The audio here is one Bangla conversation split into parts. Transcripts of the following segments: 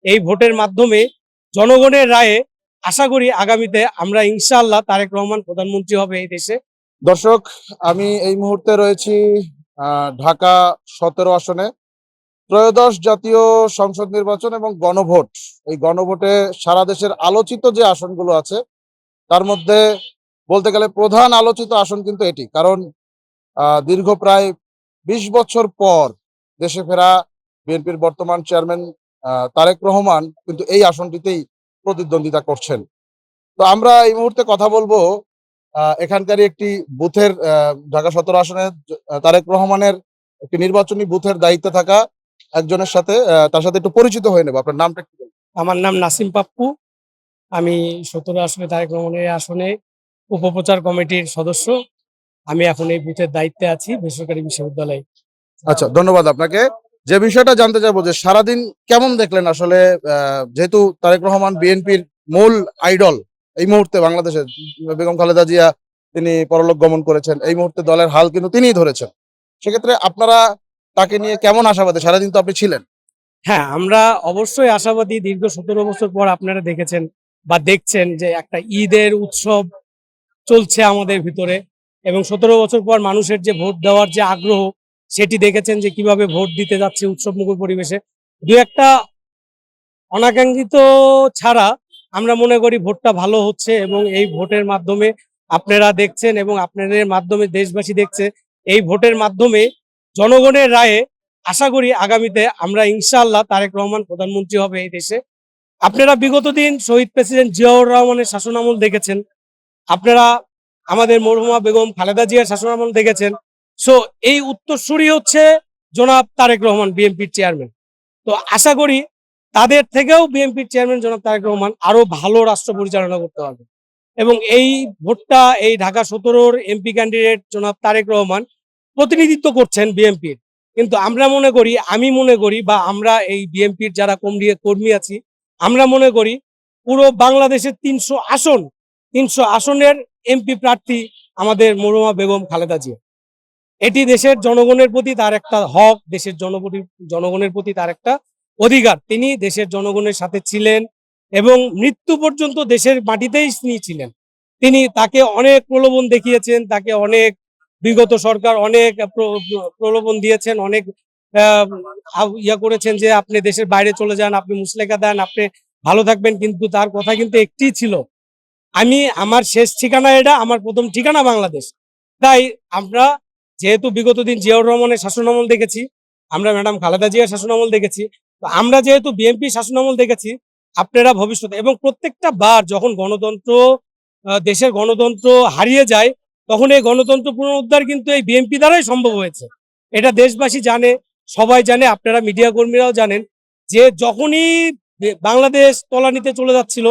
এই ভোটের মাধ্যমে জনগণের রায়ে আশা করি আগামীতে আমরা ইনশাআল্লাহ তারেক রহমান প্রধানমন্ত্রী হবে এই দেশে। দর্শক, আমি এই মুহূর্তে রয়েছি ঢাকা 17 আসনে ত্রয়োদশ জাতীয় সংসদ নির্বাচন এবং গণভোট। এই গণভোটে সারা দেশের আলোচিত যে আসনগুলো আছে তার মধ্যে বলতে গেলে প্রধান আলোচিত আসন কিন্তু এটি। কারণ দীর্ঘ প্রায় 20 বছর পর দেশে ফেরা বিএনপির বর্তমান চেয়ারম্যান তারেক রহমান কিন্তু এই আসনটিতেই প্রতিদ্বন্দ্বিতা করছেন। তো আমরা এই মুহূর্তে কথা বলবো এখানকারই একটি বুথের ঢাকা 17 আসনে তারেক রহমানের একটি নির্বাচনী বুথের দায়িত্বে থাকা একজনের সাথে। তার সাথে একটু পরিচিত হয়ে নেব। আপনার নামটা কি? আমার নাম নাসিম পাপ্পু। আমি 17 আসনে তারেক রহমানের আসনে উপপ্রচার কমিটির সদস্য। আমি এখন এই বুথের দায়িত্বে আছি বেসরকারি বিশ্ববিদ্যালয়ে। আচ্ছা, ধন্যবাদ আপনাকে। যে বিষয়টা জানতে চাইবো যে সারাদিন কেমন দেখলেন আসলে, যেহেতু তারেক রহমান বিএনপির মূল আইডল এই মুহূর্তে বাংলাদেশের, বেগম খালেদা জিয়া তিনি পরলোক গমন করেছেন, এই মুহূর্তে দলের হাল কিন্তু তিনিই ধরেছেন। সেক্ষেত্রে আপনারা তাকে নিয়ে কেমন আশাবাদী? সারাদিন তো আপনি ছিলেন। হ্যাঁ, আমরা অবশ্যই আশাবাদী। দীর্ঘ 17 বছর পর আপনারা দেখেছেন বা দেখছেন যে একটা ঈদের উৎসব চলছে আমাদের ভিতরে, এবং 17 বছর পর মানুষের যে ভোট দেওয়ার যে আগ্রহ সেটি দেখেছেন যে কিভাবে ভোট দিতে যাচ্ছে উৎসবমুখর পরিবেশে। দু একটা অনাকাঙ্ক্ষিত ছাড়া আমরা মনে করি ভোটটা ভালো হচ্ছে, এবং এই ভোটের মাধ্যমে আপনারা দেখছেন এবং আপনাদের মাধ্যমে দেশবাসী দেখছে। এই ভোটের মাধ্যমে জনগণের রায়ে আশা করি আগামীতে আমরা ইনশাআল্লাহ তারেক রহমান প্রধানমন্ত্রী হবে এই দেশে। আপনারা বিগত দিন শহীদ প্রেসিডেন্ট জিয়াউর রহমানের শাসনামল দেখেছেন, আপনারা আমাদের মরহুমা বেগম খালেদা জিয়ার শাসনামল দেখেছেন। সো এই উত্তরসূরি হচ্ছে জনাব তারেক রহমান, বিএনপির চেয়ারম্যান। তো আশা করি তাদের থেকেও বিএনপির চেয়ারম্যান জনাব তারেক রহমান আরো ভালো রাষ্ট্র পরিচালনা করতে পারবে, এবং এই ভোটটা এই ঢাকা 17-র এমপি ক্যান্ডিডেট জনাব তারেক রহমান প্রতিনিধিত্ব করছেন বিএনপির। কিন্তু আমরা মনে করি, আমি মনে করি, বা আমরা এই বিএনপির যারা কর্মী আছি, আমরা মনে করি পুরো বাংলাদেশের 300 আসনের এমপি প্রার্থী আমাদের মরহুমা বেগম খালেদা জিয়া। এটি দেশের জনগণের প্রতি তার একটা হক, দেশের জনগণের প্রতি তার একটা অধিকার। তিনি দেশের জনগণের সাথে ছিলেন এবং মৃত্যু পর্যন্ত দেশের মাটিতেই তিনি ছিলেন। তাকে অনেক প্রলোভন দেখিয়েছেন, তাকে অনেক বিগত সরকার অনেক প্রলোভন দিয়েছেন, অনেক ইয়া করেছেন যে আপনি দেশের বাইরে চলে যান, আপনি মুচলেকা দেন, আপনি ভালো থাকবেন। কিন্তু তার কথা কিন্তু একটিই ছিল, আমার শেষ ঠিকানা এটা, আমার প্রথম ঠিকানা বাংলাদেশ। তাই আমরা যেহেতু বিগত দিন জিয়াউর রহমানের শাসনামল দেখেছি, আমরা ম্যাডাম খালেদা জিয়ার শাসনামল দেখেছি, তো আমরা যেহেতু বিএনপি শাসনামল দেখেছি, আপনারা ভবিষ্যতে এবং প্রত্যেকটা বার যখন দেশের গণতন্ত্র হারিয়ে যায়, তখন এই গণতন্ত্র পুনরুদ্ধার কিন্তু এই বিএনপি দ্বারাই সম্ভব হয়েছে। এটা দেশবাসী জানে, সবাই জানে, আপনারা মিডিয়া কর্মীরাও জানেন যে যখনই বাংলাদেশ তলানিতে চলে যাচ্ছিল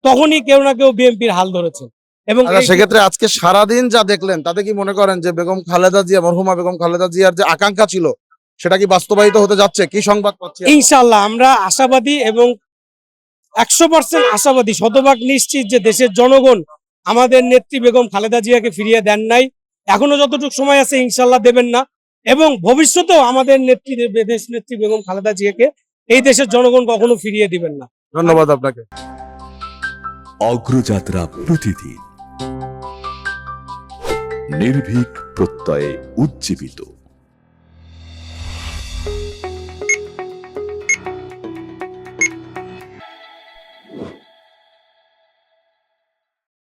তখনই কেউ না কেউ বিএনপির হাল ধরেছে। এবং সেক্ষেত্রে আজকে সারাদিন যা দেখলেন তাতে কি মনে করেন যে বেগম খালেদা জিয়া, মরহুমা বেগম খালেদা জিয়ার যে আকাঙ্ক্ষা ছিল সেটা কি বাস্তবায়িত হতে যাচ্ছে? কি সংবাদ পাচ্ছি? ইনশাআল্লাহ আমরা আশাবাদী, এবং 100% আশাবাদী, শতভাগ নিশ্চিত যে দেশের জনগণ আমাদের নেত্রী বেগম খালেদা জিয়াকে ফিরিয়ে দেন নাই, এখনো যতটুকু সময় আছে ইনশাআল্লাহ দেবেন না, এবং ভবিষ্যতেও আমাদের দেশ নেত্রী বেগম খালেদা জিয়াকে এই দেশের জনগণ কখনো ফিরিয়ে দিবেন না। ধন্যবাদ আপনাকে। অগ্রযাত্রা প্রতিদিন নির্ভীক প্রত্যয়ে উজ্জীবিত।